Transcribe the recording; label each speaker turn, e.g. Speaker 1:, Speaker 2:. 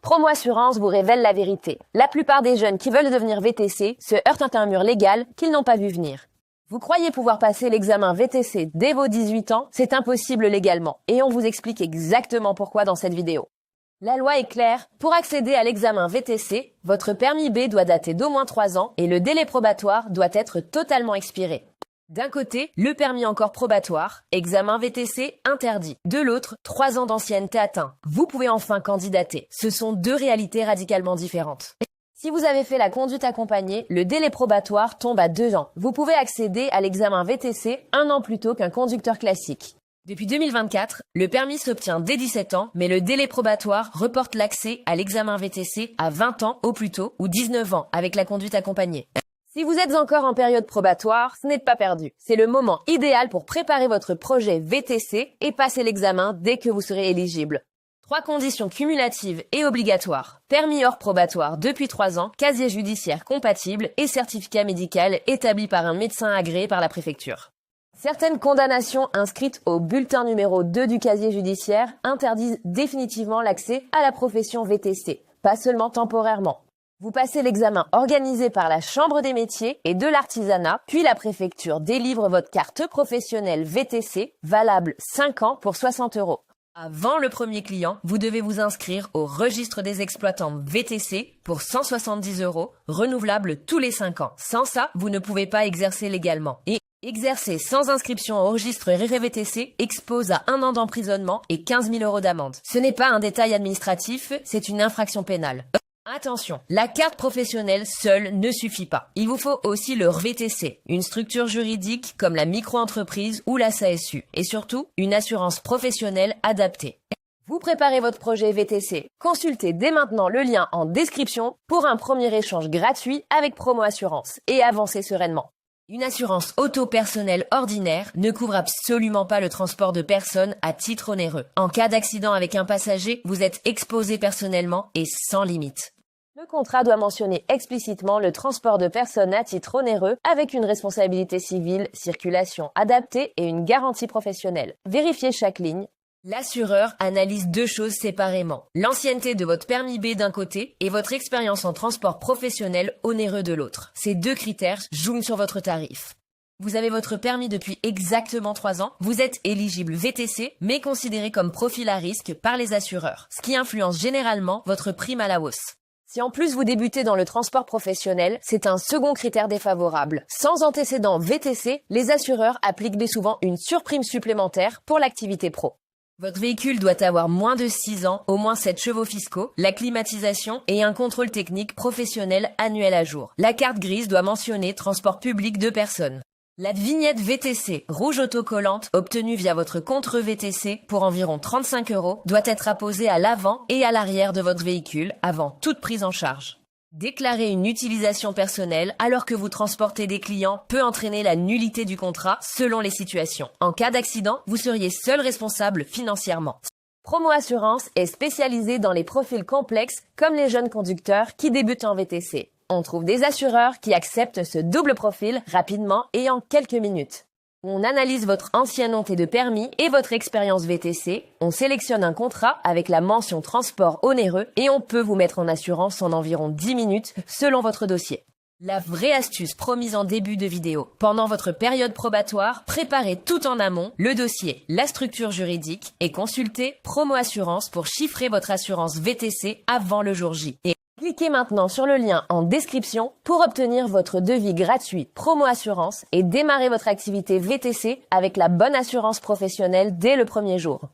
Speaker 1: Promo Assurance vous révèle la vérité. La plupart des jeunes qui veulent devenir VTC se heurtent à un mur légal qu'ils n'ont pas vu venir. Vous croyez pouvoir passer l'examen VTC dès vos 18 ans? C'est impossible légalement. Et on vous explique exactement pourquoi dans cette vidéo. La loi est claire. Pour accéder à l'examen VTC, votre permis B doit dater d'au moins 3 ans et le délai probatoire doit être totalement expiré. D'un côté, le permis encore probatoire, examen VTC interdit. De l'autre, 3 ans d'ancienneté atteint. Vous pouvez enfin candidater. Ce sont deux réalités radicalement différentes. Si vous avez fait la conduite accompagnée, le délai probatoire tombe à 2 ans. Vous pouvez accéder à l'examen VTC 1 an plus tôt qu'un conducteur classique. Depuis 2024, le permis s'obtient dès 17 ans, mais le délai probatoire reporte l'accès à l'examen VTC à 20 ans au plus tôt ou 19 ans avec la conduite accompagnée. Si vous êtes encore en période probatoire, ce n'est pas perdu. C'est le moment idéal pour préparer votre projet VTC et passer l'examen dès que vous serez éligible. 3 conditions cumulatives et obligatoires. Permis hors probatoire depuis 3 ans, casier judiciaire compatible et certificat médical établi par un médecin agréé par la préfecture. Certaines condamnations inscrites au bulletin numéro 2 du casier judiciaire interdisent définitivement l'accès à la profession VTC, pas seulement temporairement. Vous passez l'examen organisé par la Chambre des métiers et de l'artisanat, puis la préfecture délivre votre carte professionnelle VTC, valable 5 ans pour 60 €. Avant le premier client, vous devez vous inscrire au registre des exploitants VTC pour 170 €, renouvelable tous les 5 ans. Sans ça, vous ne pouvez pas exercer légalement. Et exercer sans inscription au registre RRVTC expose à 1 an d'emprisonnement et 15 000 € d'amende. Ce n'est pas un détail administratif, c'est une infraction pénale. Attention, la carte professionnelle seule ne suffit pas. Il vous faut aussi le RVTC, une structure juridique comme la micro-entreprise ou la SASU, et surtout une assurance professionnelle adaptée. Vous préparez votre projet VTC. Consultez dès maintenant le lien en description pour un premier échange gratuit avec Promo Assurance et avancez sereinement. Une assurance auto personnelle ordinaire ne couvre absolument pas le transport de personnes à titre onéreux. En cas d'accident avec un passager, vous êtes exposé personnellement et sans limite. Le contrat doit mentionner explicitement le transport de personnes à titre onéreux avec une responsabilité civile, circulation adaptée et une garantie professionnelle. Vérifiez chaque ligne. L'assureur analyse 2 choses séparément. L'ancienneté de votre permis B d'un côté et votre expérience en transport professionnel onéreux de l'autre. Ces 2 critères jouent sur votre tarif. Vous avez votre permis depuis exactement 3 ans, vous êtes éligible VTC, mais considéré comme profil à risque par les assureurs, ce qui influence généralement votre prime à la hausse. Si en plus vous débutez dans le transport professionnel, c'est un second critère défavorable. Sans antécédent VTC, les assureurs appliquent bien souvent une surprime supplémentaire pour l'activité pro. Votre véhicule doit avoir moins de 6 ans, au moins 7 chevaux fiscaux, la climatisation et un contrôle technique professionnel annuel à jour. La carte grise doit mentionner transport public de personnes. La vignette VTC rouge autocollante obtenue via votre compte VTC pour environ 35 € doit être apposée à l'avant et à l'arrière de votre véhicule avant toute prise en charge. Déclarer une utilisation personnelle alors que vous transportez des clients peut entraîner la nullité du contrat selon les situations. En cas d'accident, vous seriez seul responsable financièrement. Promo Assurance est spécialisée dans les profils complexes comme les jeunes conducteurs qui débutent en VTC. On trouve des assureurs qui acceptent ce double profil rapidement et en quelques minutes. On analyse votre ancienneté de permis et votre expérience VTC, on sélectionne un contrat avec la mention transport onéreux et on peut vous mettre en assurance en environ 10 minutes selon votre dossier. La vraie astuce promise en début de vidéo. Pendant votre période probatoire, préparez tout en amont le dossier, la structure juridique et consultez Promo Assurance pour chiffrer votre assurance VTC avant le jour J. Cliquez maintenant sur le lien en description pour obtenir votre devis gratuit Promo Assurance et démarrer votre activité VTC avec la bonne assurance professionnelle dès le premier jour.